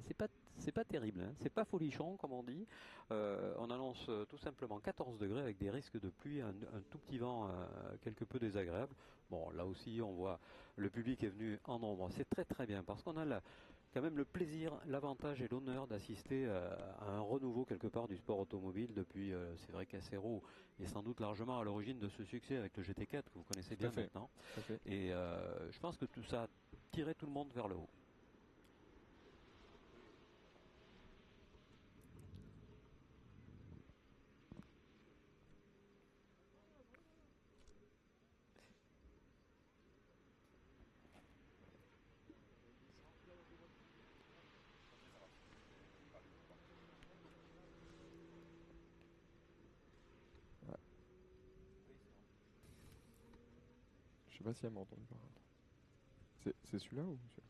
c'est pas terrible, hein. C'est pas folichon comme on dit. On annonce tout simplement 14 degrés avec des risques de pluie, un tout petit vent quelque peu désagréable. Bon, là aussi on voit le public est venu en nombre. C'est très très bien parce qu'on a quand même le plaisir, l'avantage et l'honneur d'assister à un renouveau quelque part du sport automobile depuis, c'est vrai qu'Acero est sans doute largement à l'origine de ce succès avec le GT4 que vous connaissez Tout à bien fait. maintenant. Tout à fait. Et je pense que tout ça a tiré tout le monde vers le haut. Ouais. Je sais pas si elle m'a entendu par contre. C'est celui-là ou celui-là?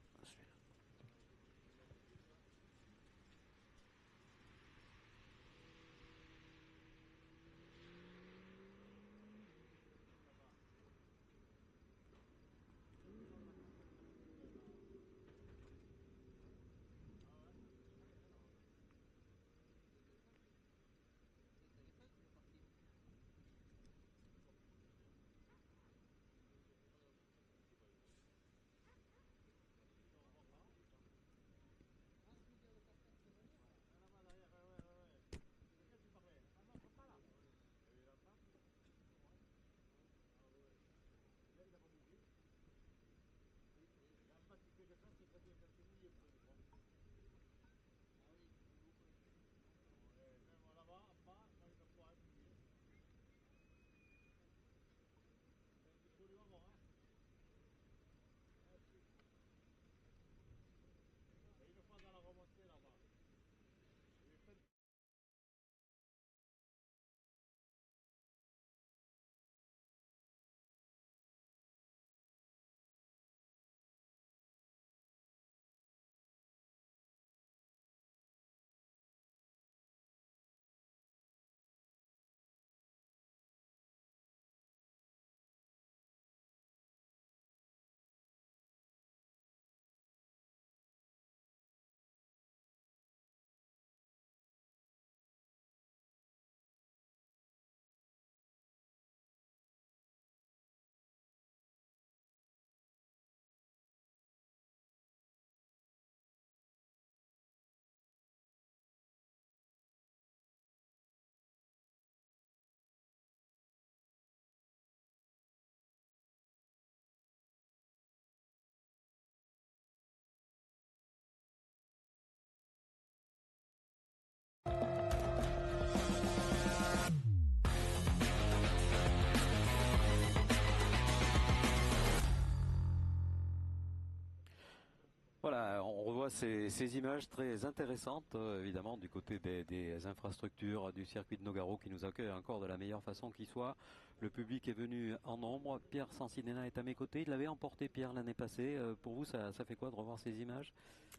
Voilà, on revoit ces images très intéressantes, évidemment, du côté des infrastructures du circuit de Nogaro qui nous accueille encore de la meilleure façon qui soit. Le public est venu en nombre. Pierre Sansinena est à mes côtés. Il l'avait emporté, Pierre, l'année passée. Pour vous, ça fait quoi de revoir ces images?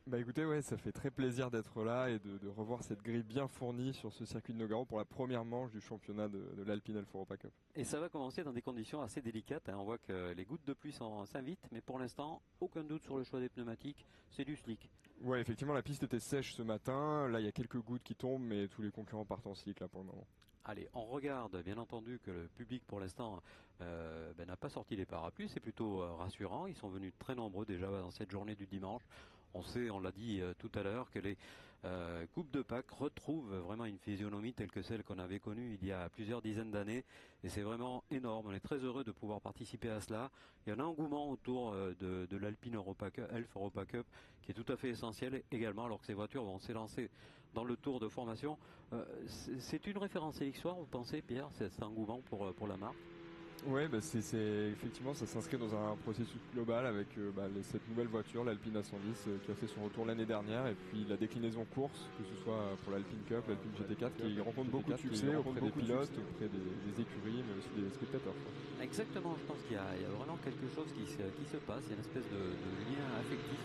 Bah écoutez, ouais, ça fait très plaisir d'être là et de revoir cette grille bien fournie sur ce circuit de Nogaro pour la première manche du championnat de l'Alpine Alfa Europa Cup. Et ça va commencer dans des conditions assez délicates, hein. On voit que les gouttes de pluie s'invitent, mais pour l'instant, aucun doute sur le choix des pneumatiques. C'est du slick. Ouais, effectivement, la piste était sèche ce matin. Là, il y a quelques gouttes qui tombent, mais tous les concurrents partent en slick là pour le moment. Allez, on regarde bien entendu que le public pour l'instant n'a pas sorti les parapluies, c'est plutôt rassurant. Ils sont venus très nombreux déjà dans cette journée du dimanche. On sait, on l'a dit tout à l'heure, que les Coupes de Pâques retrouvent vraiment une physionomie telle que celle qu'on avait connue il y a plusieurs dizaines d'années. Et c'est vraiment énorme. On est très heureux de pouvoir participer à cela. Il y a un engouement autour de l'Alpine Europa Cup, Elf Europa Cup, qui est tout à fait essentiel également, alors que ces voitures vont s'élancer dans le tour de formation. C'est une référence élixir, vous pensez, Pierre, cet engouement pour la marque? Ouais, bah effectivement, ça s'inscrit dans un processus global avec cette nouvelle voiture, l'Alpine A110, qui a fait son retour l'année dernière, et puis la déclinaison course, que ce soit pour l'Alpine Cup, l'Alpine GT4, qui rencontre beaucoup de succès auprès des pilotes, auprès des écuries, mais aussi des spectateurs. Exactement, je pense qu'il y a vraiment quelque chose qui se passe, il y a une espèce de lien affectif,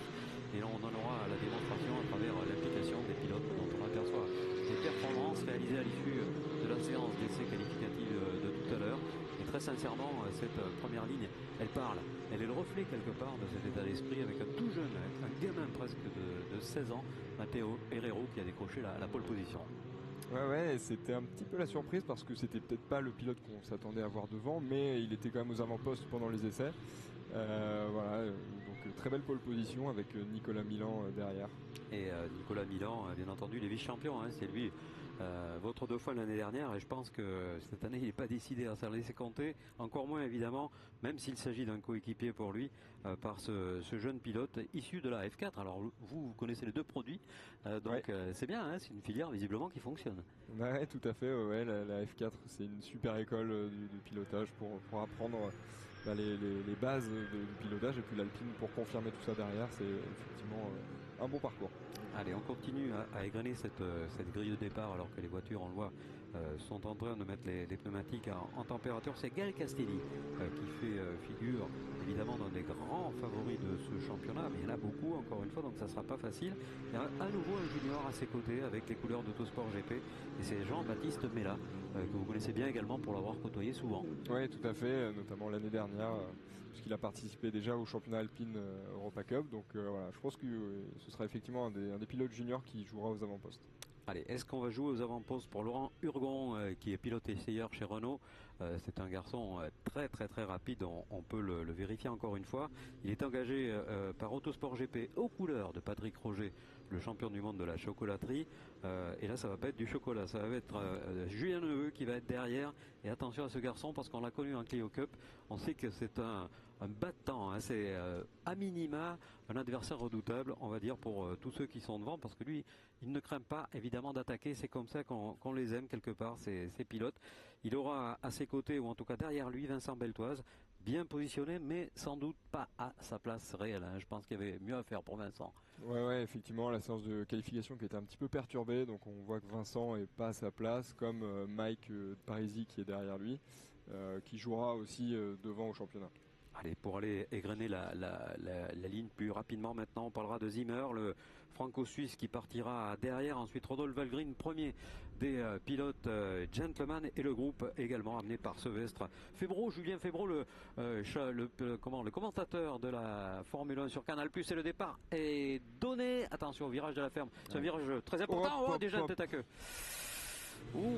et on en aura la démonstration à travers l'application des pilotes dont on aperçoit les performances réalisées à l'issue de la séance d'essai qualificative de tout à l'heure. Et très sincèrement, cette première ligne, elle parle. Elle est le reflet quelque part de cet état d'esprit avec un tout jeune, un gamin presque de 16 ans, Matteo Herrero, qui a décroché la pole position. Ouais, c'était un petit peu la surprise parce que c'était peut-être pas le pilote qu'on s'attendait à voir devant, mais il était quand même aux avant-postes pendant les essais. Donc très belle pole position avec Nicolas Milan derrière. Et Nicolas Milan, bien entendu, il est vice-champion, hein, c'est lui. Votre 2 fois l'année dernière, et je pense que cette année il n'est pas décidé à se laisser compter, encore moins évidemment, même s'il s'agit d'un coéquipier pour lui, par ce jeune pilote issu de la F4. Alors vous connaissez les deux produits, c'est bien, hein, c'est une filière visiblement qui fonctionne. Ouais, tout à fait, la F4 c'est une super école de pilotage pour apprendre les bases du pilotage, et puis l'Alpine pour confirmer tout ça derrière, c'est effectivement un bon parcours. Allez, on continue à égrener cette grille de départ alors que les voitures, on le voit, sont en train de mettre les pneumatiques en température. C'est Gaël Castelli qui fait figure évidemment dans des grands favoris de ce championnat, mais il y en a beaucoup encore une fois, donc ça ne sera pas facile. Il y a à nouveau un junior à ses côtés avec les couleurs d'Autosport GP, et c'est Jean-Baptiste Mella que vous connaissez bien également pour l'avoir côtoyé souvent. Oui, tout à fait, notamment l'année dernière. Puisqu'il a participé déjà au championnat alpine Europa Cup. Donc voilà, je pense que ce sera effectivement un des pilotes juniors qui jouera aux avant-postes. Allez, est-ce qu'on va jouer aux avant-postes pour Laurent Hurgon, qui est pilote essayeur chez Renault? C'est un garçon très rapide, on peut le vérifier encore une fois. Il est engagé par Autosport GP aux couleurs de Patrick Roger, le champion du monde de la chocolaterie. Et là, ça va pas être du chocolat, ça va être Julien Neveu qui va être derrière. Et attention à ce garçon parce qu'on l'a connu en Clio Cup. On sait que c'est un battant, hein. C'est à minima un adversaire redoutable, on va dire, pour tous ceux qui sont devant, parce que lui, il ne craint pas évidemment d'attaquer. C'est comme ça qu'on les aime quelque part, ces pilotes. Il aura à ses côtés, ou en tout cas derrière lui, Vincent Beltoise, bien positionné, mais sans doute pas à sa place réelle, hein. Je pense qu'il y avait mieux à faire pour Vincent. Ouais, effectivement, la séance de qualification qui était un petit peu perturbée, donc on voit que Vincent est pas à sa place, comme Mike Parisi qui est derrière lui, qui jouera aussi devant au championnat. Allez, pour aller égrener la ligne plus rapidement maintenant, on parlera de Zimmer, le franco-suisse qui partira derrière. Ensuite, Rodolphe Valgren, premier des pilotes gentleman, et le groupe également amené par Sevestre Febro, Julien Febro, le commentateur de la Formule 1 sur Canal+. Et le départ est donné. Attention au virage de la ferme. C'est un virage très important. Déjà une tête à queue. Ouh,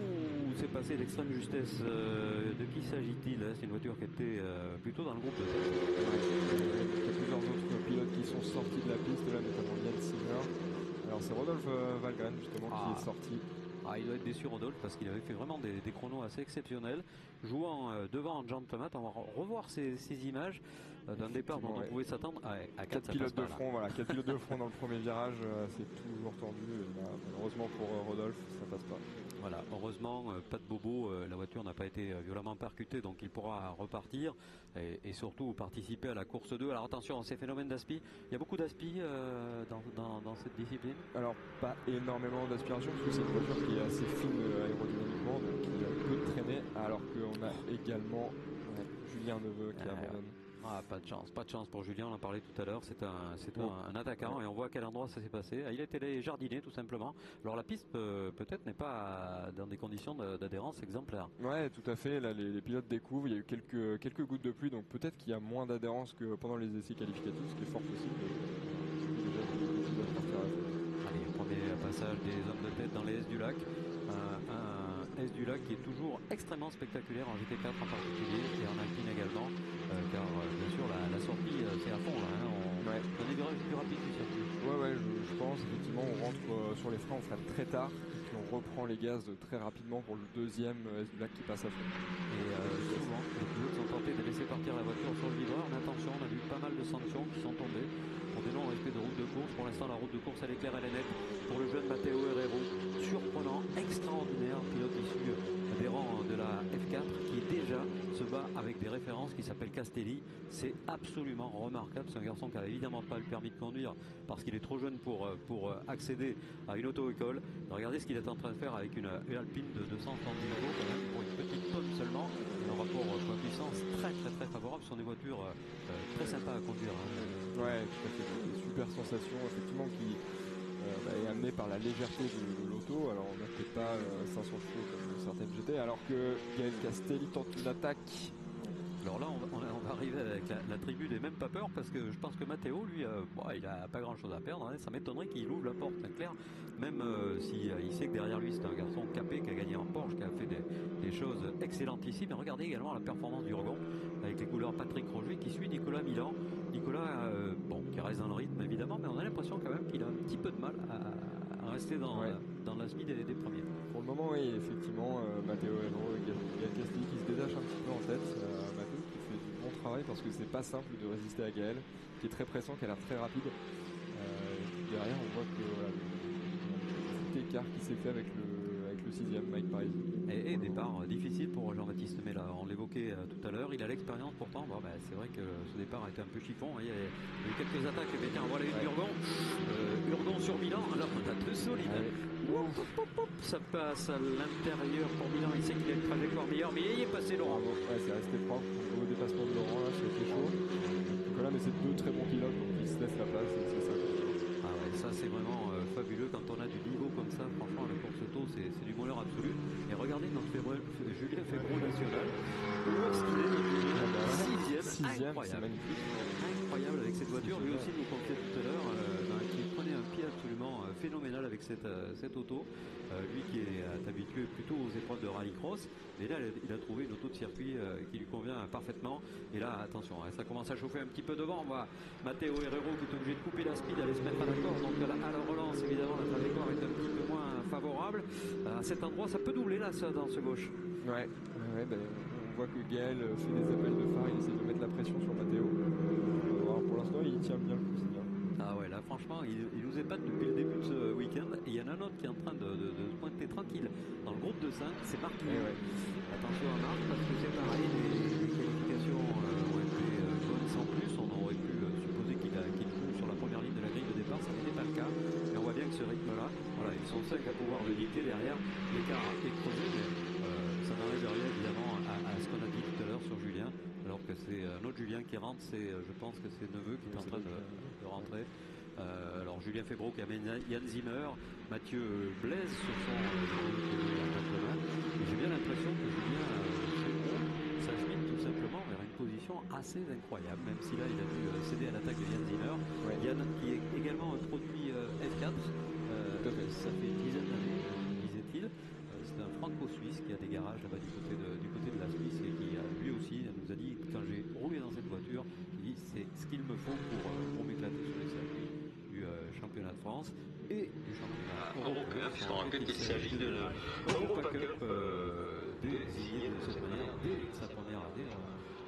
c'est passé d'extrême justesse. De qui s'agit-il? C'est une voiture qui était plutôt dans le groupe de tête. Il y a plusieurs autres pilotes qui sont sortis de la piste, là notamment Yann Zimmer. Alors c'est Rodolphe Valgren justement qui est sorti. Il doit être déçu, Rodolphe, parce qu'il avait fait vraiment des chronos assez exceptionnels, jouant devant en gentleman. On va revoir ces images d'un départ dont on pouvait s'attendre à 4 pilotes de front. Voilà, 4 pilotes de front dans le premier virage, c'est toujours tendu. Malheureusement pour Rodolphe, ça passe pas. Voilà, heureusement, pas de bobo, la voiture n'a pas été violemment percutée, donc il pourra repartir et surtout participer à la course 2. Alors attention, ces phénomènes d'aspi, il y a beaucoup d'aspi dans cette discipline? Alors pas énormément d'aspiration, parce que c'est une voiture qui est assez fine aérodynamiquement, donc qui a peu de traînée, alors qu'on a également Julien Neveu qui abandonne. Pas de chance pour Julien, on en parlait tout à l'heure, c'est un attaquant, et on voit à quel endroit ça s'est passé. Il a été jardiné tout simplement. Alors la piste peut-être n'est pas dans des conditions d'adhérence exemplaires. Ouais, tout à fait, là les pilotes découvrent, il y a eu quelques gouttes de pluie, donc peut-être qu'il y a moins d'adhérence que pendant les essais qualificatifs, ce qui est fort possible. Allez, premier passage des hommes de tête dans les S du lac. Un S du lac qui est toujours extrêmement spectaculaire en GT4 en particulier et en Alpine également, car bien sûr la sortie c'est à fond là, hein. On est virage plus rapide du circuit. Ouais, je pense effectivement on rentre sur les freins, on freine très tard et puis on reprend les gaz très rapidement pour le deuxième S du lac qui passe à fond. Et souvent les pilotes ont tenté de laisser partir la voiture sur le livreur, mais attention, on a vu pas mal de sanctions qui sont tombées pour des non-respect de route de course. Pour l'instant la route de course elle est claire, elle est nette pour le jeune Matteo Herrero, surprenant, extraordinaire, pilote issu des rangs de la F4 qui déjà se bat avec des références qui s'appellent Castelli. C'est absolument remarquable. C'est un garçon qui n'a évidemment pas le permis de conduire parce qu'il est trop jeune pour accéder à une auto-école. Regardez ce qu'il est en train de faire avec une Alpine de 270 euros quand même, pour une petite tonne seulement. Un rapport poids-puissance très favorable. Ce sont des voitures très sympas à conduire, hein. Ouais, tout à fait. Des super sensations effectivement qui est amenée par la légèreté de l'auto. Alors on n'a peut-être pas 500 chevaux comme certaines GT, alors que Gaël Castelli tente une attaque. Alors là, on va arriver avec la tribu des même pas peur parce que je pense que Matteo, lui, il a pas grand chose à perdre. Hein. Ça m'étonnerait qu'il ouvre la porte, c'est clair. Même si il sait que derrière lui, c'est un garçon capé qui a gagné en Porsche, qui a fait des choses excellentissimes. Et regardez également la performance du Urgon avec les couleurs Patrick Roger qui suit Nicolas Milan. Nicolas, qui reste dans le rythme évidemment, mais on a l'impression quand même qu'il a un petit peu de mal à rester dans la suite des premiers. Pour le moment, oui, effectivement, Matteo Herro et Gaël Castille qui se détachent un petit peu en tête. Matteo qui fait du bon travail parce que c'est pas simple de résister à Gaël, qui est très pressant, qui a l'air très rapide. Derrière, on voit que voilà, le petit écart qui s'est fait avec le 6e, Mike Paris. Et départ difficile pour Jean-Baptiste Mella. On l'évoquait tout à l'heure. Il a l'expérience pourtant. C'est vrai que ce départ a été un peu chiffon. Il y a eu quelques attaques. Mais tiens, voilà une Urgon. Urgon sur Milan. Alors on a deux solides. Ça passe à l'intérieur pour Milan. Il sait qu'il a une trajectoire meilleure. Mais il est passé Laurent. C'est resté propre. Au dépassement de Laurent, là, c'était chaud. Donc là, mais c'est deux très bons pilotes. Donc ils se laissent la place. C'est ça. Ça c'est vraiment fabuleux quand on a du niveau comme ça. Franchement, la course auto, c'est du bonheur absolu. Et regardez notre Julien Febvre national. Où est-ce qu'il est? Sixième, c'est magnifique. Incroyable avec cette voiture. Lui aussi nous confiait tout à l'heure qu'il prenait un pied absolument phénoménal avec cette auto. Lui qui est habitué plutôt aux épreuves de rallycross. Mais là, il a trouvé une auto de circuit qui lui convient parfaitement. Et là, attention, ça commence à chauffer un petit peu devant. On voit Matteo Herrero qui est obligé de couper la speed, aller se mettre à la corde. Donc à la relance, évidemment, la trajectoire est un petit peu moins favorable. À cet endroit, ça peut doubler là, ça, dans ce gauche. On voit que Gaël fait des appels de phare, il essaie de mettre la pression sur Matteo. Pour l'instant, il tient bien le coup, c'est bien. Ah ouais, là franchement, il nous épate depuis le début de ce week-end. Et il y en a un autre qui est en train de se pointer tranquille dans le groupe de 5, c'est Marc. Attention à Marc, parce que c'est pareil, les qualifications ont été bonnes sans plus. On aurait pu supposer qu'il court sur la première ligne de la grille de départ, ça n'était pas le cas. Mais on voit bien que ce rythme-là, voilà, ils sont 5 à pouvoir le dicter derrière. L'écart est creusé, mais ça n'enlève rien évidemment à ce qu'on a dit tout à l'heure sur Julien. Alors que c'est un autre Julien qui rentre, je pense que c'est Neveu qui est en train de rentrer. Alors Julien Febvre qui amène Yann Zimmer, Mathieu Blaise sur son et j'ai bien l'impression que Julien Febvre s'achemine tout simplement vers une position assez incroyable, même si là il a dû céder à l'attaque de Yann Zimmer. Yann qui est également un produit F4, ça fait une dizaine d'années, disait-il. C'est un franco-suisse qui a des garages là-bas du côté de la Suisse et qui lui aussi nous a dit, quand j'ai roulé dans cette voiture, il dit c'est ce qu'il me faut pour m'éclater sur les circuits du championnat de France et du championnat européen. Puisqu'on rappelle qu'il s'agit de l'Europa Cup désigné de cette manière dès sa première année.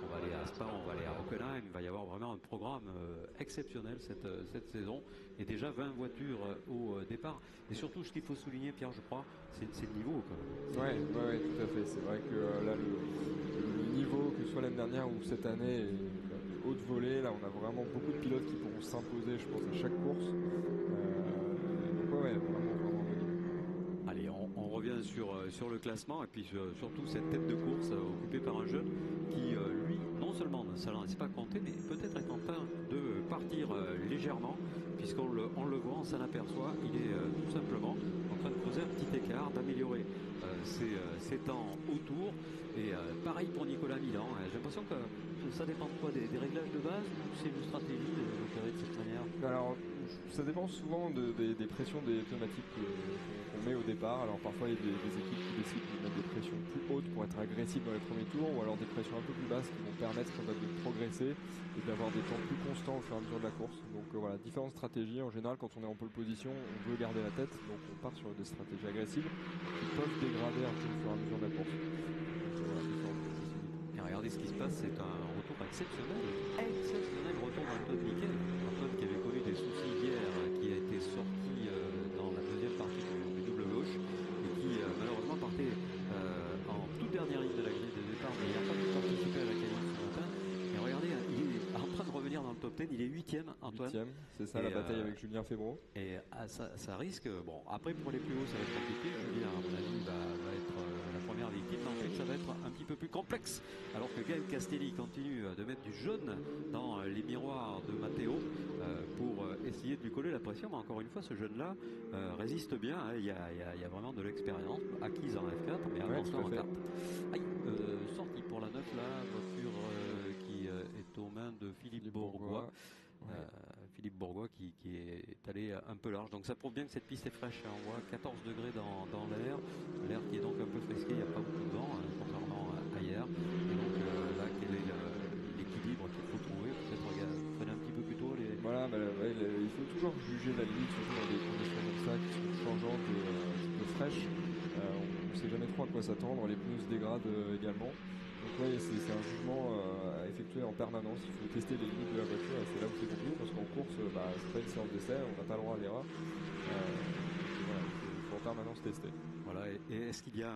On va aller à Spa, on va aller à Hockenheim. Il va y avoir vraiment un programme exceptionnel cette saison. Et déjà 20 voitures au départ. Et surtout, ce qu'il faut souligner, Pierre, je crois, c'est le niveau. Oui, tout à fait. C'est vrai que là, le niveau, que ce soit l'année dernière ou cette année, est haute volée. Là, on a vraiment beaucoup de pilotes qui pourront s'imposer, je pense, à chaque course. Donc, vraiment. Allez, on revient sur le classement et puis surtout cette tête de course occupée par un jeune qui, lui, non seulement ne s'en laisse pas compter, mais peut-être est en train de partir légèrement, puisqu'on le voit, on s'en aperçoit, il est tout simplement en train de creuser un petit écart, d'améliorer ses temps autour. Et pareil pour Nicolas Milan. J'ai l'impression que ça dépend de quoi, des réglages de base ou c'est une stratégie d'opérer de cette manière? Alors, ça dépend souvent des pressions des pneumatiques qu'on met au départ. Alors parfois il y a des équipes qui décident de mettre des pressions plus hautes pour être agressives dans les premiers tours, ou alors des pressions un peu plus basses qui vont permettre de progresser et d'avoir des temps plus constants au fur et à mesure de la course. Donc voilà, différentes stratégies. En général, quand on est en pole position, on veut garder la tête, donc on part sur des stratégies agressives qui peuvent dégrader un peu au fur et à mesure de la course. Et regardez ce qui se passe, c'est un retour exceptionnel retour d'Antoine Miquel. Antoine qui avait connu des soucis hier, qui a été sorti dans la deuxième partie du double gauche et qui malheureusement partait en toute dernière ligne de la grille de départ, mais il n'a pas pu participer à la qualif ce matin. Et regardez, il est en train de revenir dans le top 10, il est 8ème, Antoine. 8ème, c'est ça, la bataille avec Julien Febvre. Et ça risque, bon, après pour les plus hauts ça va être compliqué. Julien, à mon avis, va être la première victime. Ensuite, ça va être un petit peu plus complexe. Alors que Gaël Castelli continue de mettre du jaune dans les miroirs de Matteo pour essayer de lui coller la pression. Mais encore une fois, ce jeune-là résiste bien. Hein. Il y a vraiment de l'expérience acquise en F4, mais avancée en kart. Sortie pour la 9, la voiture qui est aux mains de Philippe Bourgois. Philippe Bourgois qui est allé un peu large, donc ça prouve bien que cette piste est fraîche. On voit 14 degrés dans l'air qui est donc un peu frisqué, il n'y a pas beaucoup de vent contrairement à hier, et donc là quel est l'équilibre qu'il faut trouver, peut-être freiner un petit peu plus tôt Voilà, il faut toujours juger la limite, surtout dans des conditions comme ça qui sont changeantes et un petit peu fraîches. On ne sait jamais trop à quoi s'attendre, les pneus se dégradent également. Donc c'est un jugement à effectuer en permanence. Il faut tester les limites de la voiture et c'est là où c'est compliqué parce qu'en course, c'est pas une séance d'essai, on n'a pas le droit à l'erreur. Il faut en permanence tester. Voilà, et est-ce qu'il y a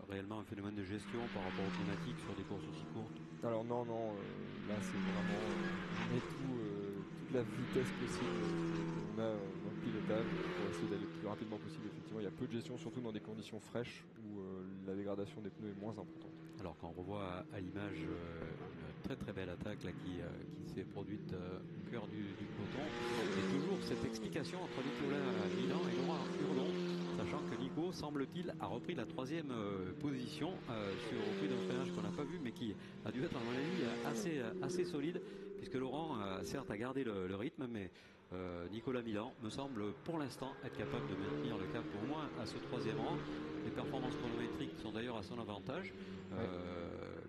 réellement un phénomène de gestion par rapport aux pneumatiques sur des courses aussi courtes? Alors non, là c'est vraiment on met toute la vitesse possible qu'on a dans le pilotage pour essayer d'aller le plus rapidement possible. Effectivement, il y a peu de gestion, surtout dans des conditions fraîches où la dégradation des pneus est moins importante. Alors qu'on revoit à l'image une très très belle attaque là, qui s'est produite au cœur du peloton. Et toujours cette explication entre Nicolas Milan et Laurent Hurgon, sachant que Nico, semble-t-il, a repris la 3e position sur au prix d'un freinage qu'on n'a pas vu, mais qui a dû être à mon avis assez solide, puisque Laurent certes a gardé le rythme, mais Nicolas Milan me semble pour l'instant être capable de maintenir le cap au moins à ce 3e rang. Les performances chronométriques sont d'ailleurs à son avantage,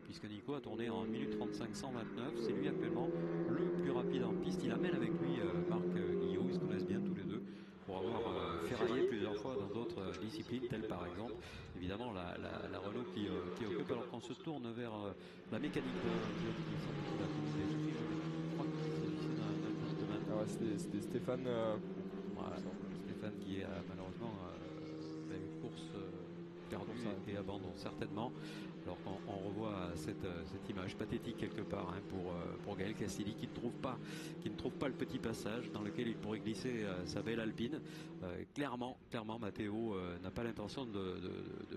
puisque Nico a tourné en 1 minute 35 129. C'est lui actuellement le plus rapide en piste. Il amène avec lui Marc Guillot, ils se connaissent bien tous les deux, pour avoir ferraillé plusieurs fois dans d'autres disciplines, telles par exemple évidemment la Renault qui occupe. Alors qu'on se tourne vers la mécanique c'était Stéphane. Stéphane qui est malheureusement une course perdue et abandon certainement. Alors qu'on revoit cette image pathétique quelque part pour Gaël Castelli qui ne trouve pas le petit passage dans lequel il pourrait glisser sa belle Alpine. Clairement Matteo n'a pas l'intention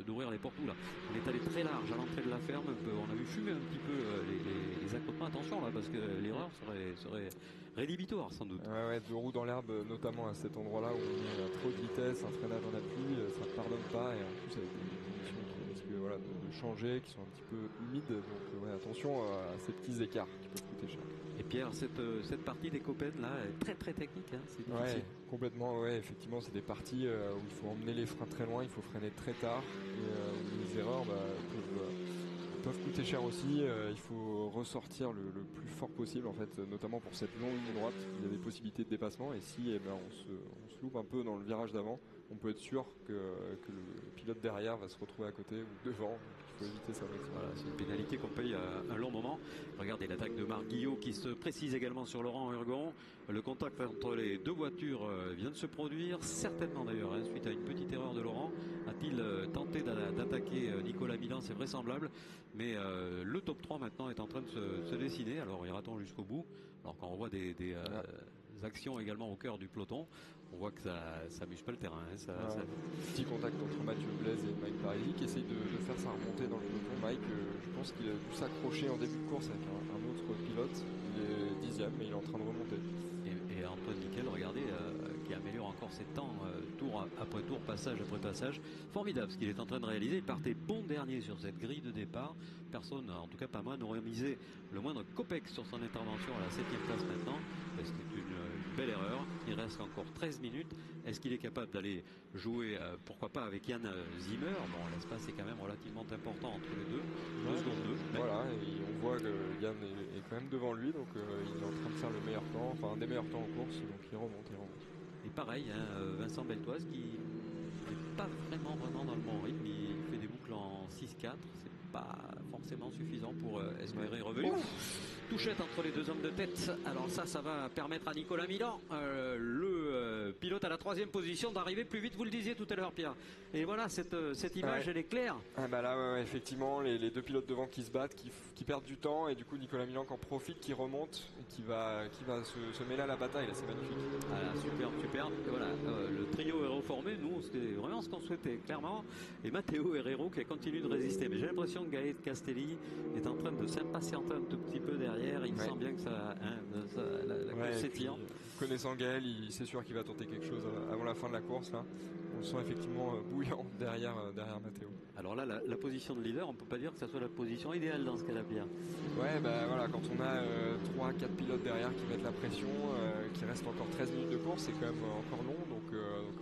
d'ouvrir les portes. Là, on est allé très large à l'entrée de la ferme. On a vu fumer un petit peu les accotements. Attention là, parce que l'erreur serait rédhibitoire sans doute. Deux roues dans l'herbe, notamment à cet endroit-là où on a trop de vitesse, un freinage en appui, ça ne pardonne pas, et en plus avec des conditions qui risquent de changer, qui sont un petit peu humides, donc attention à ces petits écarts qui peuvent coûter cher. Et Pierre, cette partie des Copenhague là est très très technique, c'est difficile. Complètement, effectivement c'est des parties où il faut emmener les freins très loin, il faut freiner très tard, et les erreurs peuvent coûter cher aussi. Il faut ressortir le plus fort possible en fait, notamment pour cette longue ligne droite. Il y a des possibilités de dépassement et si on se loupe un peu dans le virage d'avant, on peut être sûr que le pilote derrière va se retrouver à côté ou devant. Il faut éviter ça. Voilà, c'est une pénalité qu'on paye un long moment. Regardez l'attaque de Marc Guillot qui se précise également sur Laurent Hurgon. Le contact entre les deux voitures vient de se produire, certainement d'ailleurs, suite à une petite erreur de Laurent. A-t-il tenté d'attaquer Nicolas Milan? C'est vraisemblable, mais le top 3 maintenant est en train de se dessiner. Alors ira-t-on jusqu'au bout? Alors quand on voit des actions également au cœur du peloton, on voit que ça s'amuse pas le terrain. Petit contact entre Mathieu Blaise et Mike Parisi qui essaye de faire sa remontée dans le peloton. Mike, je pense qu'il a dû s'accrocher en début de course avec un autre pilote. Il est 10e, mais il est en train de remonter. Et Antoine Nickel, regardez, qui améliore encore ses temps tour après tour, passage après passage. Formidable ce qu'il est en train de réaliser. Il partait bon dernier sur cette grille de départ. Personne, en tout cas pas moi, n'aurait misé le moindre copec sur son intervention à la 7e place maintenant. C'était une belle erreur. Il reste encore 13 minutes. Est-ce qu'il est capable d'aller jouer, pourquoi pas, avec Yann Zimmer? Bon, l'espace est quand même relativement important entre les deux. 2 secondes 2. Voilà, et on voit que Yann est quand même devant lui, donc il est en train de faire le meilleur temps, enfin un des meilleurs temps en course, donc il remonte. Et pareil, Vincent Beltoise qui n'est pas vraiment dans le bon rythme. Il fait des boucles en 6-4. C'est pas forcément suffisant pour espérer revenir. Touchette entre les deux hommes de tête. Alors ça va permettre à Nicolas Milan, le pilote à la 3e position, d'arriver plus vite. Vous le disiez tout à l'heure, Pierre. Et voilà, cette image, elle est claire. Là, effectivement, les deux pilotes devant qui se battent, qui perdent du temps, et du coup Nicolas Milan qui en profite, qui remonte, et qui va se mêler à la bataille. Là, c'est magnifique. Voilà, superbe. Et voilà, le trio Hero formé, nous, c'était vraiment ce qu'on souhaitait, clairement. Et Matteo Herrero qui continue de résister. Mais j'ai l'impression que Gaël Castelli est en train de s'impatienter un tout petit peu derrière. Il sent bien que la course s'étire. Connaissant Gaël, c'est sûr qu'il va tenter quelque chose avant la fin de la course. Là. On le sent effectivement bouillant derrière Matteo. Alors là, la position de leader, on peut pas dire que ça soit la position idéale dans ce cas-là, Pierre. Ouais, bah voilà, quand on a 3-4 pilotes derrière qui mettent la pression, qui reste encore 13 minutes de course, c'est quand même encore long. Donc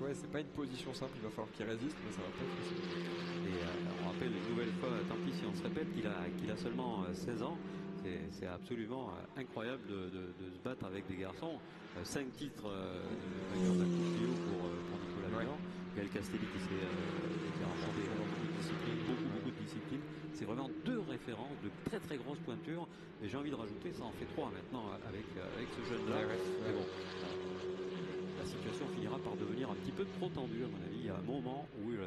ouais, c'est pas une position simple, il va falloir qu'il résiste, mais ça va pas être facile. Et on rappelle une nouvelle fois, tant pis si on se répète, qu'il a seulement 16 ans. C'est absolument incroyable de se battre avec des garçons. 5 titres de vainqueur de la Coupe Clio pour Nicolas Milan. Gaël Castelli qui s'est remporté beaucoup de disciplines. C'est vraiment 2 références de très très grosses pointures. Et j'ai envie de rajouter, ça en fait 3 maintenant avec ce jeune-là. Mais bon, la situation finira par devenir un petit peu trop tendue à mon avis. Il y a un moment où il va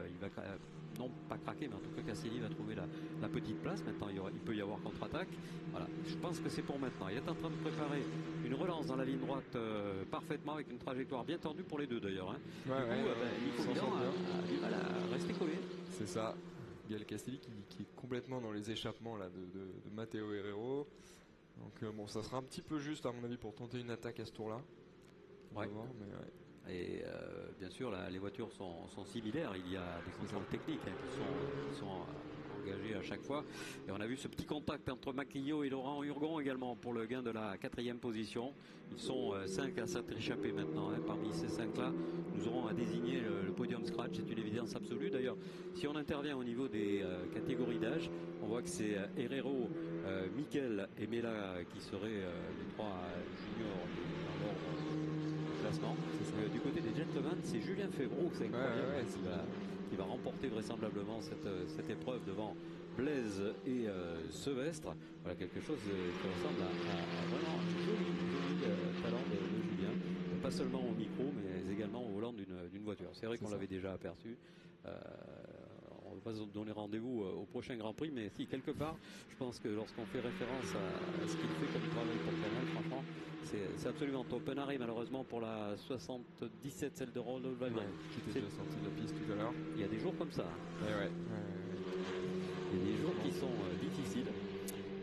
non pas craquer, mais en tout cas Castelli va trouver la petite place. Maintenant il peut y avoir contre-attaque. Voilà, je pense que c'est pour maintenant. Il est en train de préparer une relance dans la ligne droite parfaitement avec une trajectoire bien tendue pour les deux d'ailleurs. Hein. Nico Milan a du mal à rester collé. C'est ça. Gaël Castelli qui est complètement dans les échappements là, de Matteo Herrero. Donc bon, ça sera un petit peu juste à mon avis pour tenter une attaque à ce tour-là. On va voir, mais ouais. Et bien sûr, là, les voitures sont similaires. Il y a des contrôles techniques qui sont engagés à chaque fois. Et on a vu ce petit contact entre Maquillo et Laurent Urgon également pour le gain de la 4e position. Ils sont 5 à s'être échappés maintenant. Hein. Parmi ces 5-là, nous aurons à désigner le podium scratch. C'est une évidence absolue. D'ailleurs, si on intervient au niveau des catégories d'âge, on voit que c'est Herrero, Mikel et Mela qui seraient les 3 juniors dans l'ordre classement. Du côté des gentlemen, c'est Julien Febvreau, c'est incroyable, qui va remporter vraisemblablement cette épreuve devant Blaise et Sevestre. Voilà quelque chose qui ressemble à vraiment un joli talent de Julien, pas seulement au micro mais également au volant d'une voiture. C'est vrai qu'on l'avait déjà aperçu. On ne va pas se donner rendez-vous au prochain Grand Prix, mais si quelque part, je pense que lorsqu'on fait référence à ce qu'il fait comme travail pour Canal, franchement, c'est absolument top. Un arrêt malheureusement pour la 77, celle de Rodolphe Valgren. Qui était déjà sorti de la piste tout à l'heure. Il y a des jours comme ça. Il y a des jours qui sont difficiles.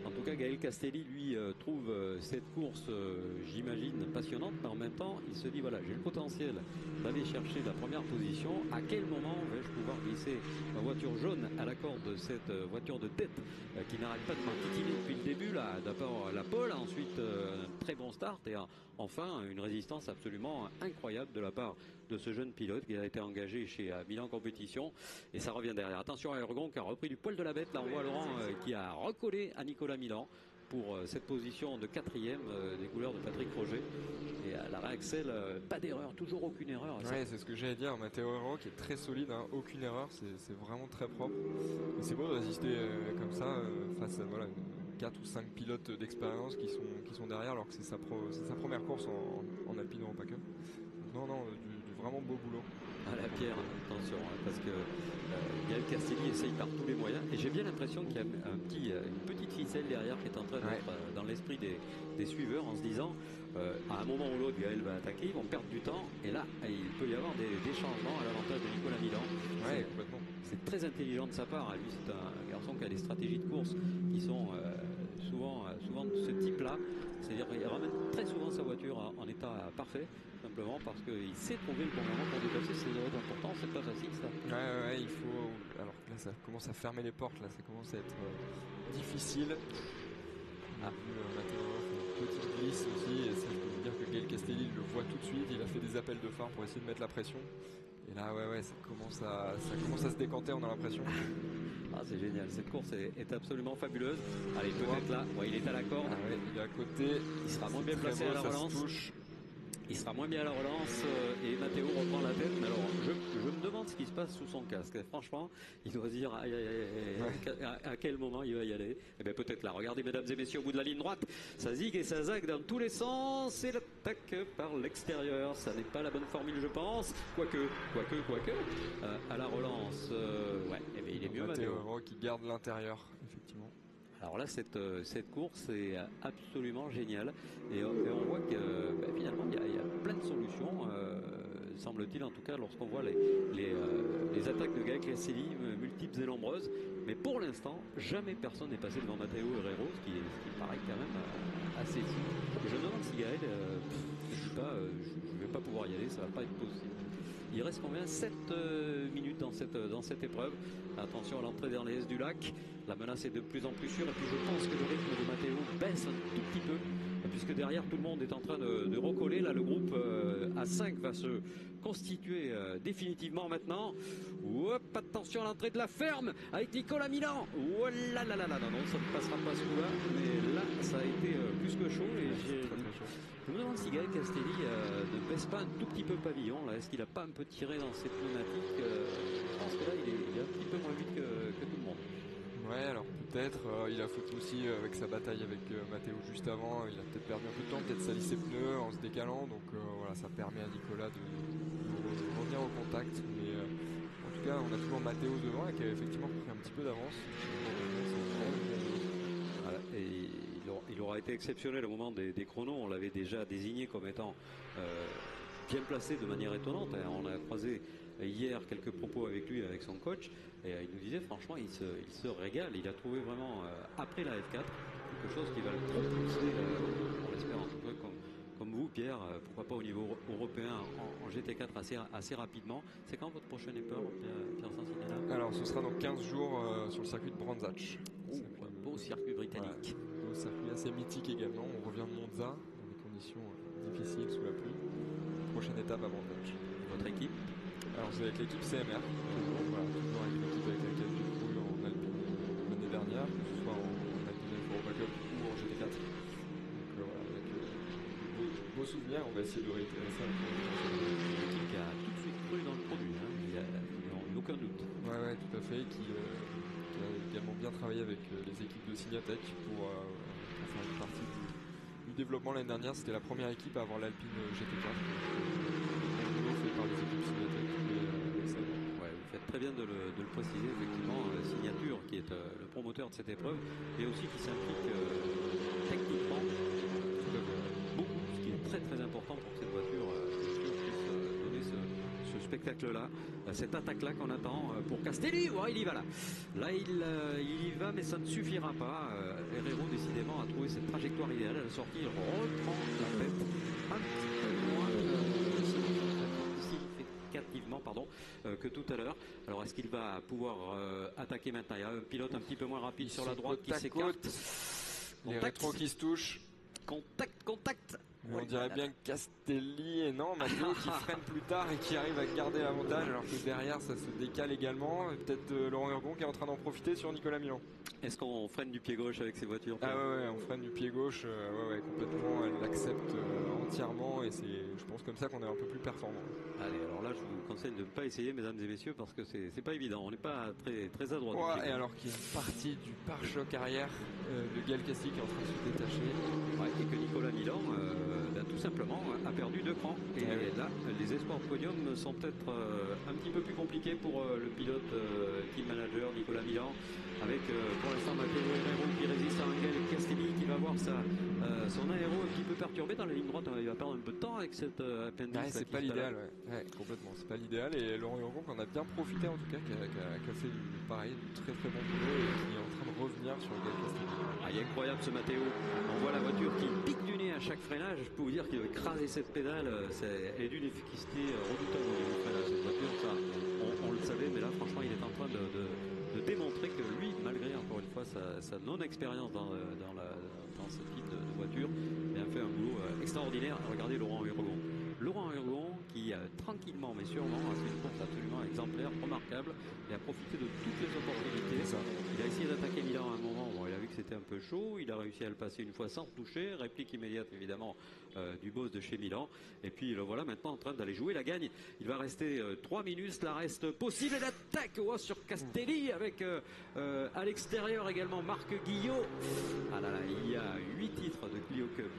En tout cas, Gaël Castelli, lui, trouve cette course, j'imagine, passionnante, mais en même temps, il se dit, voilà, j'ai le potentiel d'aller chercher la première position. À quel moment vais-je pouvoir glisser ma voiture jaune à la corde de cette voiture de tête qui n'arrête pas de m'enquiquiner depuis le début, là. D'abord la pole, ensuite un très bon start et enfin une résistance absolument incroyable de la part de ce jeune pilote qui a été engagé chez Milan Compétition, et ça revient derrière. Attention à Ergon qui a repris du poil de la bête. Là on voit Laurent qui a recollé à Nicolas Milan pour cette position de 4e des couleurs de Patrick Roger, et la réaxelle, pas d'erreur, toujours aucune erreur. Ouais, c'est ce que j'allais dire. Matteo Herrero qui est très solide, hein, aucune erreur, c'est vraiment très propre, et c'est beau de résister comme ça face à 4 ou 5 pilotes d'expérience qui sont derrière, alors que c'est sa première course en Alpine Europa Cup. Non, du vraiment beau boulot. À la Pierre, attention, hein, parce que Gaël Castelli essaye par tous les moyens, et j'ai bien l'impression qu'il y a une petite ficelle derrière qui est en train d'être dans l'esprit des suiveurs, en se disant à un moment ou l'autre Gaël va attaquer, ils vont perdre du temps, et là il peut y avoir des changements à l'avantage de Nicolas Milan. C'est très intelligent de sa part, hein. Lui c'est un garçon qui a des stratégies de course qui sont souvent de ce type là, c'est-à-dire qu'il ramène très souvent sa voiture en état parfait, simplement parce qu'il sait trouver le bon moment pour dépasser ses zones importantes. C'est pas facile ça. Ouais, il faut. Alors là ça commence à fermer les portes, là ça commence à être difficile. Matteo fait une petite glisse aussi, et ça je peux vous dire que Gaël Castelli le voit tout de suite, il a fait des appels de phare pour essayer de mettre la pression. Et là ça commence à se décanter, on a l'impression. Ah, c'est génial, cette course est absolument fabuleuse. Allez, peut-être là, il est à la corde. Il est à côté, il sera moins bien placé à la relance. Il sera moins bien à la relance et Matteo reprend la tête. Mais alors, je me demande ce qui se passe sous son casque. Franchement, il doit se dire à quel moment il va y aller. Et bien peut-être là. Regardez, mesdames et messieurs, au bout de la ligne droite, ça zigue et ça zague dans tous les sens. Et l'attaque par l'extérieur. Ça n'est pas la bonne formule, je pense. Quoique. À la relance, il est mieux Matteo. Qui garde l'intérieur, effectivement. Alors là, cette course est absolument géniale, et on voit que finalement il y a plein de solutions. semble-t-il, en tout cas, lorsqu'on voit les attaques de Gaël Castelli, multiples et nombreuses. Mais pour l'instant, jamais personne n'est passé devant Matteo Herrero, ce qui paraît quand même assez fou. Et je me demande si Gaël, je ne vais pas pouvoir y aller, ça va pas être possible. Il reste combien 7 minutes dans cette épreuve. Attention à l'entrée dans les S du lac. La menace est de plus en plus sûre. Et puis je pense que le rythme de Matteo baisse un tout petit peu. Puisque derrière tout le monde est en train de recoller. Là le groupe A5 va se constituer définitivement maintenant. Hop, attention à l'entrée de la ferme avec Nicolas Milan. Oh là là là là, non, ça ne passera pas ce coup-là. Mais là ça a été plus que chaud. Et je me demande si Gaël Castelli ne baisse pas un tout petit peu le pavillon. Là, est-ce qu'il n'a pas un peu tiré dans ses pneumatiques Je pense que là il est un petit peu moins vite que tout le monde. Ouais, alors peut-être, il a foutu aussi avec sa bataille avec Matteo juste avant, il a peut-être perdu un peu de temps, peut-être sali ses pneus en se décalant, donc voilà, ça permet à Nicolas de revenir au contact, mais en tout cas on a toujours Matteo devant et qui a effectivement pris un petit peu d'avance. Voilà, et il aura été exceptionnel au moment des chronos, on l'avait déjà désigné comme étant bien placé de manière étonnante, on a croisé hier quelques propos avec lui, avec son coach, et il nous disait franchement il se régale, il a trouvé vraiment après la F4 quelque chose qui va le propulser, on l'espère en tout cas comme vous Pierre, pourquoi pas au niveau européen en GT4 assez rapidement. C'est quand votre prochaine épreuve Pierre Sancinella? Alors ce sera dans 15 jours sur le circuit de Brands Hatch. Un beau circuit britannique. Ouais, beau circuit assez mythique également, on revient de Monza dans des conditions difficiles sous la pluie. Prochaine étape à Brands Hatch. Votre équipe? Alors c'est avec l'équipe CMR, voilà, toujours avec l'équipe avec laquelle j'ai couru en Alpine l'année dernière, que ce soit en Alpine Europa Cup ou en GT4. Donc voilà, avec beaux souvenirs, on va essayer de réitérer ça. Une équipe qui a tout de suite cru dans le produit, hein. Il n'y a aucun doute. Ouais, tout à fait, qui a également bien travaillé avec les équipes de Signatech pour faire une partie du développement l'année dernière. C'était la première équipe à avoir l'Alpine GT4. Fait par les équipes Signatech. Ouais, vous faites très bien de le préciser, effectivement, Signature qui est le promoteur de cette épreuve et aussi qui s'implique techniquement beaucoup, ce qui est très très important pour que cette voiture puisse donner ce spectacle-là, cette attaque-là qu'on attend pour Castelli. Ouais, il y va là. Là, il y va, mais ça ne suffira pas. Herrero, décidément, a trouvé cette trajectoire idéale à la sortie. Il reprend la tête un petit peu moins significativement que tout à l'heure. Alors est-ce qu'il va pouvoir attaquer maintenant? Il y a un pilote un petit peu moins rapide sur la droite qui s'écarte. Les rétros qui se touchent. Contact. On dirait bien Castelli et non, Matteo qui freine plus tard et qui arrive à garder l'avantage alors que derrière ça se décale également. Et peut-être Laurent Urgon qui est en train d'en profiter sur Nicolas Milan. Est-ce qu'on freine du pied gauche avec ces voitures? Ah ouais, on freine du pied gauche, complètement, elle l'accepte entièrement et c'est, je pense, comme ça qu'on est un peu plus performant. Allez, alors là je vous conseille de ne pas essayer, mesdames et messieurs, parce que c'est pas évident, on n'est pas très, très adroit. Ouais, et alors qu'il y a une partie du pare-choc arrière de Gaël Castelli qui est en train de se détacher. Ouais, et que Nicolas Milan tout simplement a perdu 2 crans. Et là, les espoirs de podium sont peut-être un petit peu plus compliqués pour le pilote team manager Nicolas Milan, avec pour l'instant Matteo Herrero qui résiste à Gaël Castelli qui va voir son aéro un petit peu perturbé dans la ligne droite. Il va perdre un peu de temps avec cette appendice. Ouais, c'est pas l'idéal, ouais, complètement, c'est pas l'idéal. Et Laurent Urgon qu'on a bien profité en tout cas, qui a fait pareil, du très très bon boulot et qui est en train de revenir sur le Gaël Castelli. Il est incroyable ce Matteo. On voit la voiture qui pique du nez à chaque freinage. Je peux vous dire qu'il va écraser cette pédale. Elle est d'une efficacité redoutable au niveau du freinage. Cette voiture, ça, on le savait, mais là, franchement, il est en train de démontrer que lui, malgré encore une fois sa non-expérience dans ce type de voiture, il a fait un boulot extraordinaire. Regardez Laurent Urgon. Laurent Urgon qui tranquillement mais sûrement a fait une course absolument exemplaire, remarquable, et a profité de toutes les opportunités. Il a essayé d'attaquer Milan à un moment, il a vu que c'était un peu chaud, il a réussi à le passer une fois sans toucher, réplique immédiate évidemment du boss de chez Milan, et puis le voilà maintenant en train d'aller jouer la gagne. Il va rester 3 minutes, cela reste possible, et l'attaque sur Castelli avec à l'extérieur également Marc Guillot. Ah là là, il y a 8 titres de Clio Cup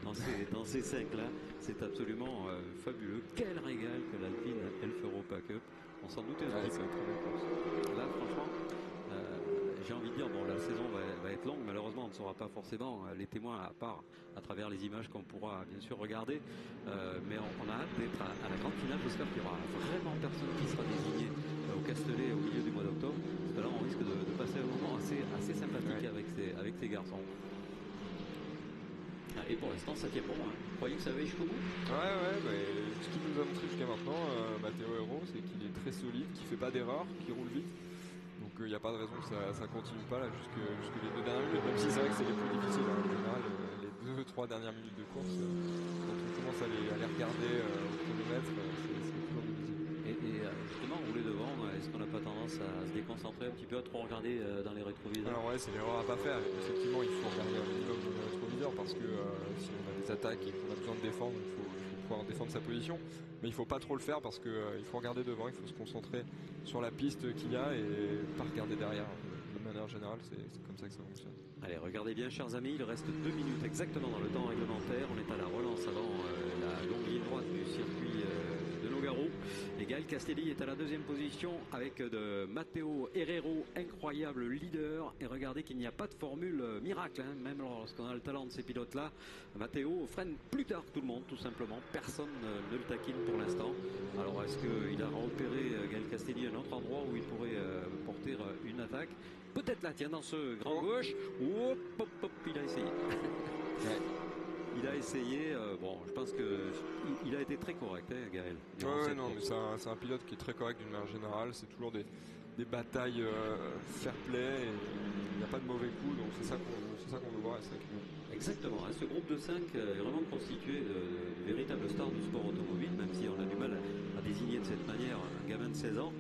dans ces 5 là, c'est absolument fabuleux. Quel régal que l'Alpine Elf Europa Cup. On s'en doutait un petit peu. Là franchement j'ai envie de dire, bon, la saison va être longue, malheureusement on ne saura pas forcément les témoins à part à travers les images qu'on pourra bien sûr regarder, mais on a hâte d'être à la grande finale. J'espère qu'il y aura vraiment personne qui sera désigné au Castellet au milieu du mois d'octobre, parce que là on risque de passer un moment assez sympathique avec ces garçons. Et pour l'instant ça tient bon, hein. Vous croyez que ça va jusqu'au bout? Ce qu'il nous a montré jusqu'à maintenant, Matteo Hero, c'est qu'il est très solide, qu'il fait pas d'erreur, qu'il roule vite. Donc il n'y a pas de raison que ça continue pas là jusque les 2 dernières minutes, même si c'est vrai que c'est les plus difficiles en général, les 2-3 dernières minutes de course, quand on commence à les regarder au chronomètre, c'est toujours difficile. Et justement, rouler devant, est-ce qu'on n'a pas tendance à se déconcentrer un petit peu, à trop regarder dans les rétroviseurs? Alors c'est l'erreur à pas faire. Effectivement, il faut regarder un minimum dans les rétroviseurs parce que si on a des attaques et qu'on a besoin de défendre, il faut pouvoir défendre sa position. Mais il faut pas trop le faire parce que il faut regarder devant, il faut se concentrer sur la piste qu'il y a et pas regarder derrière. De manière générale, c'est comme ça que ça fonctionne. Allez, regardez bien, chers amis, il reste 2 minutes exactement dans le temps réglementaire. On est à la relance avant la longue ligne droite du circuit de Nogaro. Et Gaël Castelli est à la 2e position avec de Matteo Herrero, incroyable leader. Et regardez qu'il n'y a pas de formule miracle, hein, même lorsqu'on a le talent de ces pilotes-là. Matteo freine plus tard que tout le monde, tout simplement. Personne ne le taquine pour l'instant. Alors, est-ce qu'il a repéré Gaël Castelli à un autre endroit où il pourrait porter une attaque? Peut-être là, tiens, dans ce grand gauche. Hop, hop, hop, il a essayé. Il a essayé. Bon, je pense qu'il a été très correct, hein, Gaël. Non, mais c'est un pilote qui est très correct d'une manière générale. C'est toujours des batailles fair play. Il n'y a pas de mauvais coups, donc c'est ça qu'on veut voir. Exactement. Ce groupe de 5 est vraiment constitué de véritables stars du sport automobile, même si on a du mal à désigner de cette manière un gamin de 16 ans.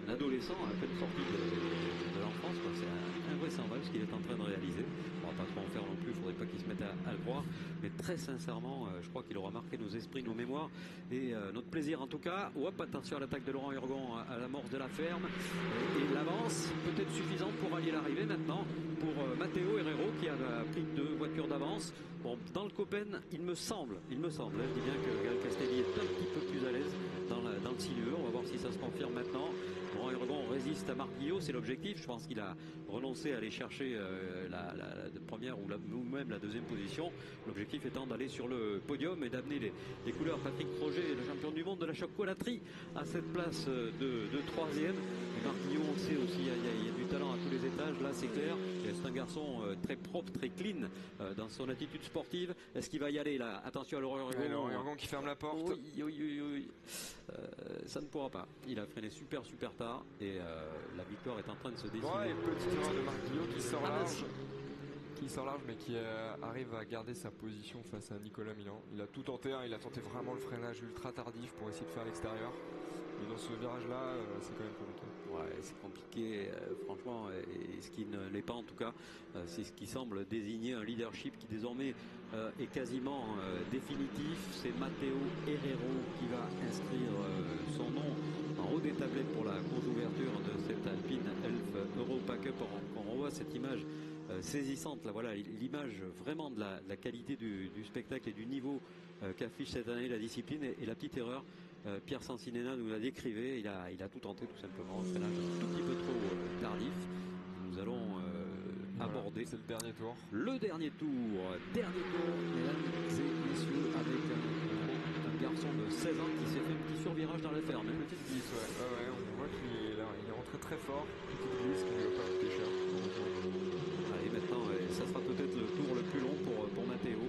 Un adolescent à peine sorti de l'enfance, c'est invraisemblable ce qu'il est en train de réaliser. On va pas trop en faire non plus, il ne faudrait pas qu'il se mette à le croire, mais très sincèrement, je crois qu'il aura marqué nos esprits, nos mémoires et notre plaisir en tout cas. Hop, attention à l'attaque de Laurent Urgon à l'amorce de la ferme et l'avance peut-être suffisante pour allier l'arrivée maintenant pour Matteo Herrero qui a pris 2 voitures d'avance. Bon, dans le Copen, il me semble, je dis bien que Gaël Castelli est un petit peu plus à l'aise dans le sinueux. On va voir si ça se confirme maintenant. Laurent Urgon résiste à Marc Guillot, c'est l'objectif. Je pense qu'il a renoncé à aller chercher la première ou même la 2e position. L'objectif étant d'aller sur le podium et d'amener les couleurs Patrick Proget, le champion du monde de la chocolatterie, à cette place de 3e. Et Marc Guillot, on le sait aussi, il y a du talent à tous les étages. Là, c'est clair. C'est un garçon très propre, très clean dans son attitude sportive. Est-ce qu'il va y aller là? Attention à Laurent Urgon. Laurent Urgon qui ferme la porte. Oui. Ça ne pourra pas. Il a freiné super tard et la victoire est en train de se dessiner. Petite erreur de Marc Guillot qui sort large mais qui arrive à garder sa position face à Nicolas Milan. Il a tout tenté, il a tenté vraiment le freinage ultra tardif pour essayer de faire l'extérieur. Mais dans ce virage-là, c'est quand même compliqué. Ouais, c'est compliqué, franchement, et ce qui ne l'est pas en tout cas, c'est ce qui semble désigner un leadership qui désormais est quasiment définitif. C'est Matteo Herrero qui va inscrire son nom en haut des tablettes pour la course d'ouverture de cette Alpine Elf Europa Cup. On revoit cette image saisissante, là, voilà l'image vraiment de la qualité du spectacle et du niveau qu'affiche cette année la discipline et la petite erreur. Pierre Sancinena nous l'a décrivé, il a tout tenté tout simplement, un freinage un tout petit peu trop tardif. Nous allons aborder c'est le dernier tour. Le dernier tour, mesdames et messieurs, avec un garçon de 16 ans qui s'est fait un petit survirage dans la ferme. Petite glisse, on voit qu'il est rentré très fort, petite glisse qui ne va pas coûter cher. Allez, maintenant, ça sera peut-être le tour le plus long pour Matteo.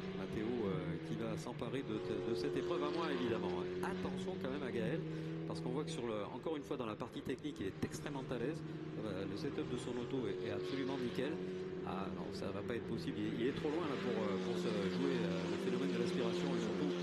Qui va s'emparer de cette épreuve à moi évidemment. Attention quand même à Gaël, parce qu'on voit que encore une fois dans la partie technique il est extrêmement à l'aise. Le setup de son auto est absolument nickel. Ah non, ça va pas être possible, il est trop loin là pour se jouer le phénomène de l'aspiration et surtout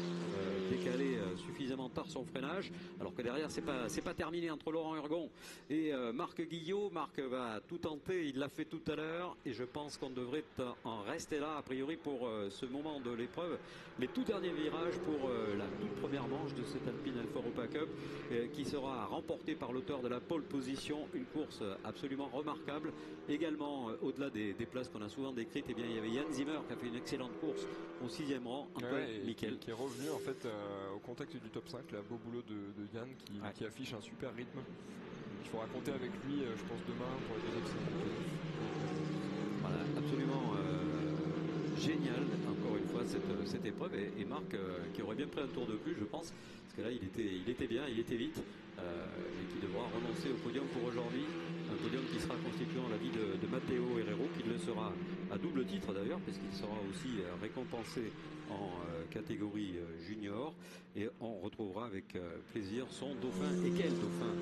décaler suffisamment tard son freinage, alors que derrière c'est pas terminé entre Laurent Urgon et Marc Guillot. Marc va tout tenter, il l'a fait tout à l'heure et je pense qu'on devrait en rester là a priori pour ce moment de l'épreuve. Les tout derniers virages pour la toute première manche de cette Alpine Alfa Europa Cup qui sera remportée par l'auteur de la pole position, une course absolument remarquable. Également au-delà des places qu'on a souvent décrites, eh bien, il y avait Yann Zimmer qui a fait une excellente course au 6e rang, Michael qui est revenu en fait au contact du top 5, là, beau boulot de Yann qui affiche un super rythme. il faudra compter avec lui, je pense, demain pour les deuxièmes séances. Voilà, absolument génial, encore une fois, cette épreuve. Et Marc, qui aurait bien pris un tour de plus, je pense, parce que là, il était bien, il était vite, et qui devra renoncer au podium pour aujourd'hui. Un podium qui sera constitué en la vie de Matteo Herrero, qui le sera à double titre d'ailleurs, puisqu'il sera aussi récompensé en catégorie junior. Et on retrouvera avec plaisir son dauphin. Et quel dauphin,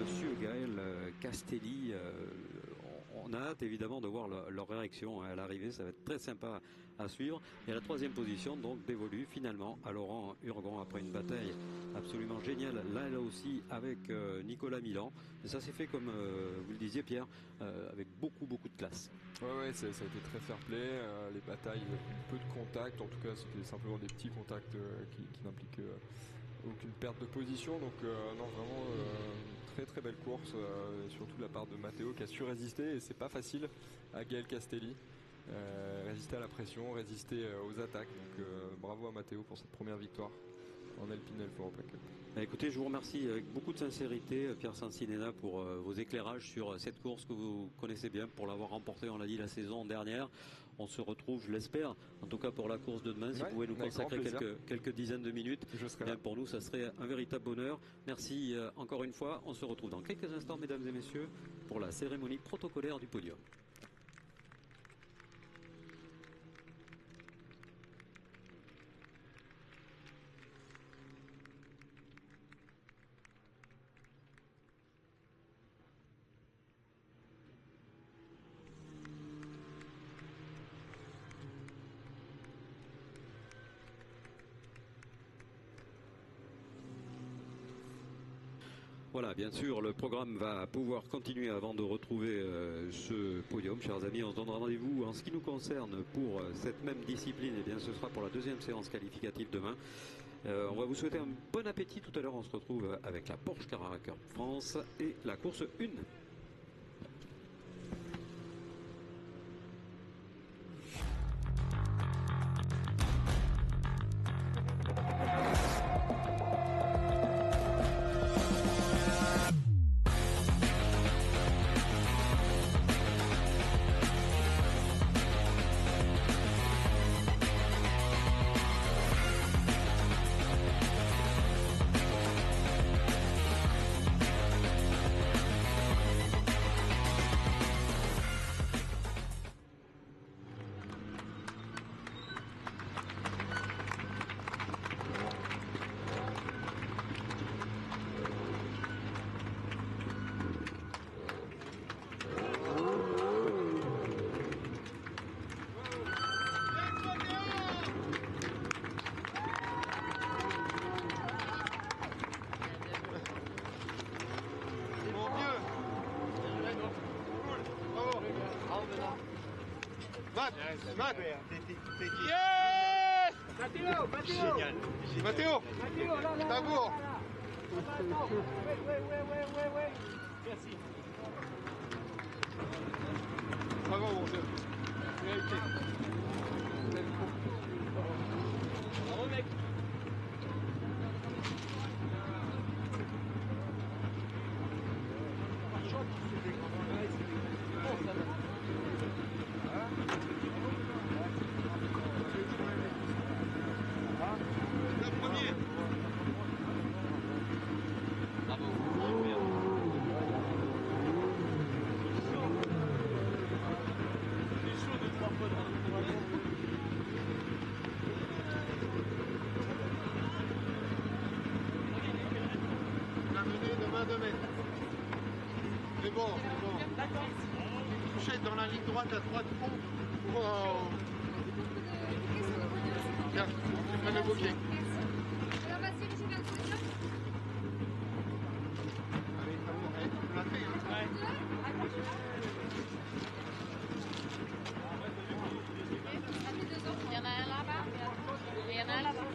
Monsieur Gaël Castelli. On a hâte évidemment de voir leur réaction à l'arrivée, ça va être très sympa à suivre. Et la troisième position donc dévolue finalement à Laurent Hurgon après une bataille absolument géniale, là aussi avec Nicolas Milan. Et ça s'est fait comme vous le disiez Pierre, avec beaucoup de classe. Ouais, ça a été très fair play, les batailles, peu de contacts, en tout cas c'était simplement des petits contacts qui n'impliquent aucune perte de position, donc non vraiment très belle course, surtout de la part de Matteo qui a su résister, et c'est pas facile à Gaël Castelli, résister à la pression, résister aux attaques, donc bravo à Matteo pour cette première victoire en Alpine Elf Europa Cup. Écoutez, je vous remercie avec beaucoup de sincérité, Pierre Sancinena, pour vos éclairages sur cette course que vous connaissez bien, pour l'avoir remportée, on l'a dit, la saison dernière. On se retrouve, je l'espère, en tout cas pour la course de demain. Si vous pouvez nous consacrer quelques dizaines de minutes, bien pour nous, ça serait un véritable bonheur. Merci encore une fois. On se retrouve dans quelques instants, mesdames et messieurs, pour la cérémonie protocolaire du podium. Voilà, bien sûr, le programme va pouvoir continuer avant de retrouver ce podium. Chers amis, on se donne rendez-vous en ce qui nous concerne pour cette même discipline. Et bien, ce sera pour la deuxième séance qualificative demain. On va vous souhaiter un bon appétit. Tout à l'heure, on se retrouve avec la Porsche Carrera Cup France et la course 1. Yes! Matteo! Génial! Matteo! Bravo! Merci. Bravo mon Dieu. Bravo mec. C'est bon. Touchez dans la ligne droite à droite. Wow. Tiens, tu prends le bouquet. Allez, tu l'as fait, hein? Il y en a un là-bas. Il y en a un là-bas.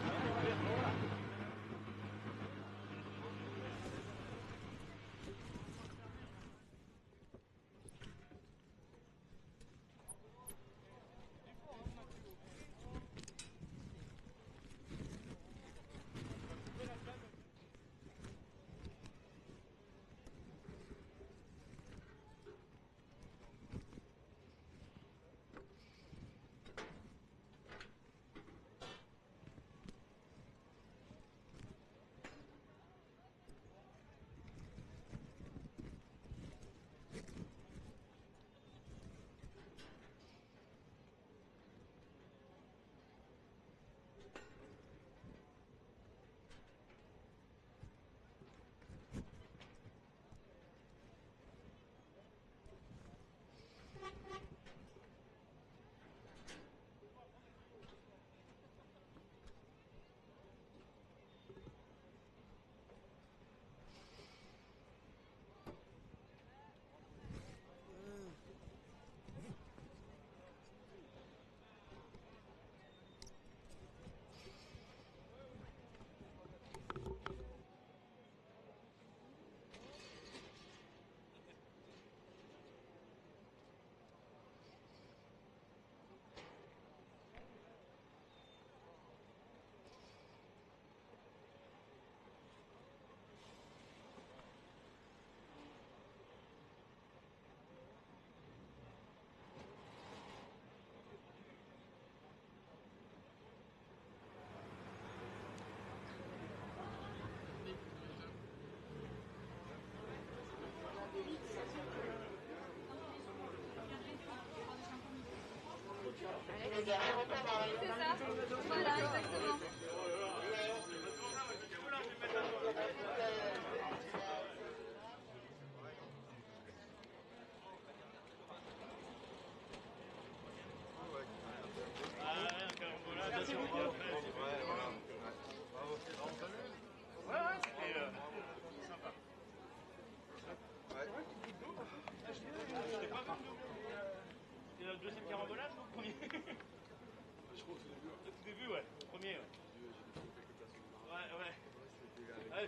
À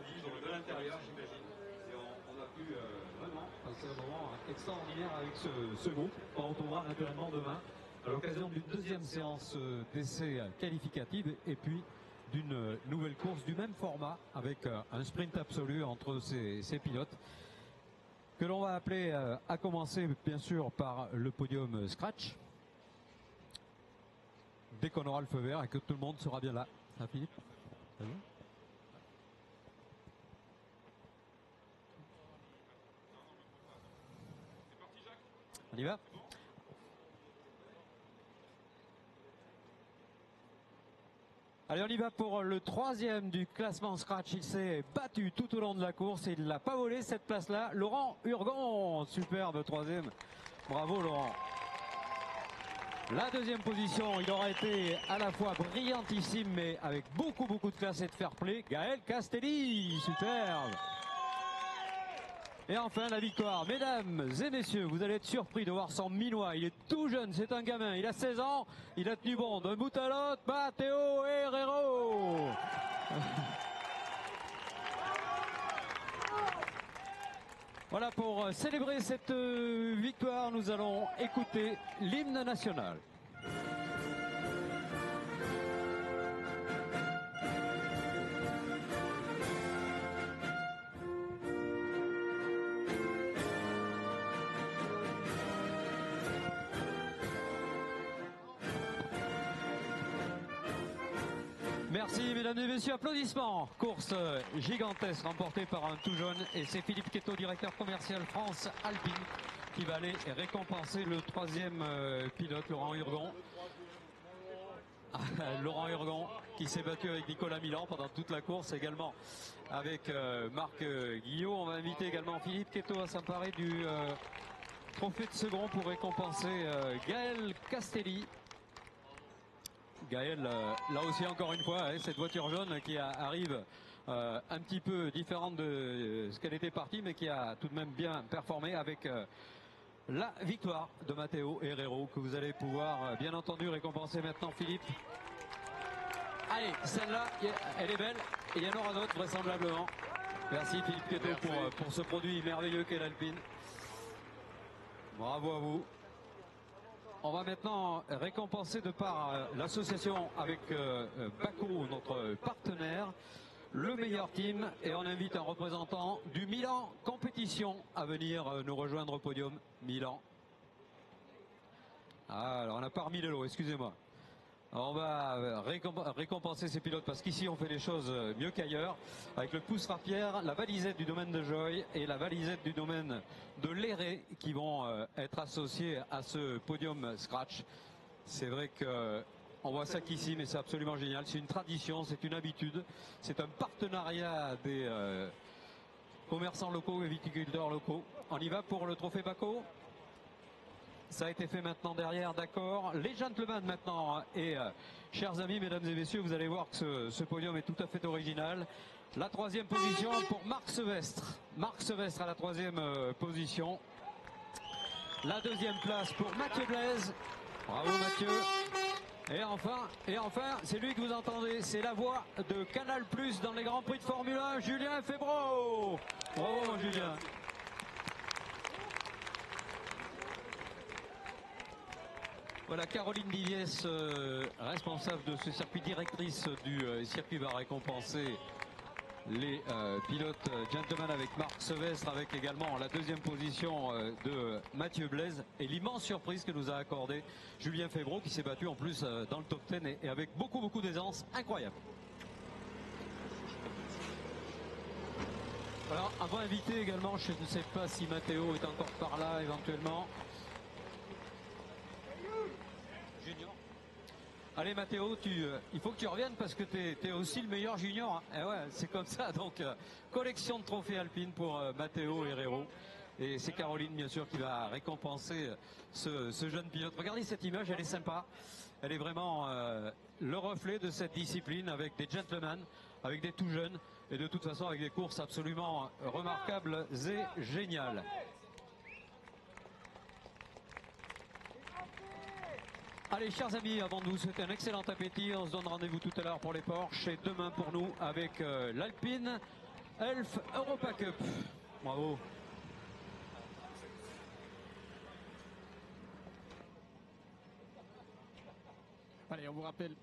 vivre de l'intérieur, j'imagine. Et on a pu vraiment passer un moment extraordinaire avec ce groupe. On retrouvera naturellement demain à l'occasion d'une deuxième séance d'essai qualificative et puis d'une nouvelle course du même format avec un sprint absolu entre ces pilotes que l'on va appeler à commencer bien sûr par le podium scratch dès qu'on aura le feu vert et que tout le monde sera bien là. Ça, Philippe ? On y va ? Allez, on y va pour le troisième du classement scratch. Il s'est battu tout au long de la course et il n'a pas volé cette place-là. Laurent Urgon, superbe troisième. Bravo Laurent. La deuxième position, il aura été à la fois brillantissime mais avec beaucoup de classe et de fair play. Gaël Castelli, superbe. Et enfin la victoire. Mesdames et messieurs, vous allez être surpris de voir son Minois. Il est tout jeune, c'est un gamin, il a 16 ans. Il a tenu bon d'un bout à l'autre. Matteo Herrero. Voilà, pour célébrer cette victoire, nous allons écouter l'hymne national. Merci mesdames et messieurs, applaudissements. Course gigantesque remportée par un tout jeune et c'est Philippe Queteau, directeur commercial France Alpine, qui va aller récompenser le troisième pilote, Laurent Urgon. Laurent Urgon qui s'est battu avec Nicolas Milan pendant toute la course, également avec Marc Guillot. On va inviter également Philippe Queteau à s'emparer du trophée de second pour récompenser Gaël Castelli. Gaël, là aussi encore une fois, cette voiture jaune qui arrive un petit peu différente de ce qu'elle était partie, mais qui a tout de même bien performé avec la victoire de Matteo Herrero, que vous allez pouvoir bien entendu récompenser maintenant, Philippe. Allez, celle-là, elle est belle, et il y en aura d'autres vraisemblablement. Merci Philippe Queteau pour ce produit merveilleux qu'est l'Alpine. Bravo à vous. On va maintenant récompenser de par l'association avec Baco, notre partenaire, le meilleur team, et on invite un représentant du Milan Compétition à venir nous rejoindre au podium. Milan. Ah, alors on n'a pas remis le lot, excusez-moi. On va récompenser ces pilotes parce qu'ici on fait les choses mieux qu'ailleurs, avec le pouce rapière, la balisette du domaine de Joy et la balisette du domaine de Léré qui vont être associés à ce podium scratch. C'est vrai que on voit ça qu'ici, mais c'est absolument génial. C'est une tradition, c'est une habitude, c'est un partenariat des commerçants locaux et viticulteurs locaux. On y va pour le trophée Baco. Ça a été fait maintenant derrière, d'accord. Les gentlemen maintenant. Et chers amis, mesdames et messieurs, vous allez voir que ce podium est tout à fait original. La troisième position pour Marc Sevestre. Marc Sevestre à la troisième position. La deuxième place pour Mathieu Blaise. Bravo Mathieu. Et enfin, c'est lui que vous entendez. C'est la voix de Canal+ dans les Grands Prix de Formule 1, Julien Febvreau. Bravo Julien. Voilà, Caroline Diviès, responsable de ce circuit, directrice du circuit, va récompenser les pilotes gentlemen avec Marc Sevestre, avec également la deuxième position de Mathieu Blaise et l'immense surprise que nous a accordé Julien Febvreau, qui s'est battu en plus dans le top 10 et avec beaucoup d'aisance, incroyable. Alors, avant invité également, je ne sais pas si Matteo est encore par là éventuellement. Junior. Allez Matteo, il faut que tu reviennes parce que tu es aussi le meilleur junior. Hein. Et ouais, c'est comme ça. Donc, collection de trophées alpines pour Matteo Herrero. Et c'est Caroline, bien sûr, qui va récompenser ce jeune pilote. Regardez cette image, elle est sympa. Elle est vraiment le reflet de cette discipline avec des gentlemen, avec des tout jeunes. et de toute façon avec des courses absolument remarquables et géniales. Allez, chers amis, avant de vous souhaiter un excellent appétit, on se donne rendez-vous tout à l'heure pour les Porsche et demain pour nous avec l'Alpine Elf Europa Cup. Bravo. Allez, on vous rappelle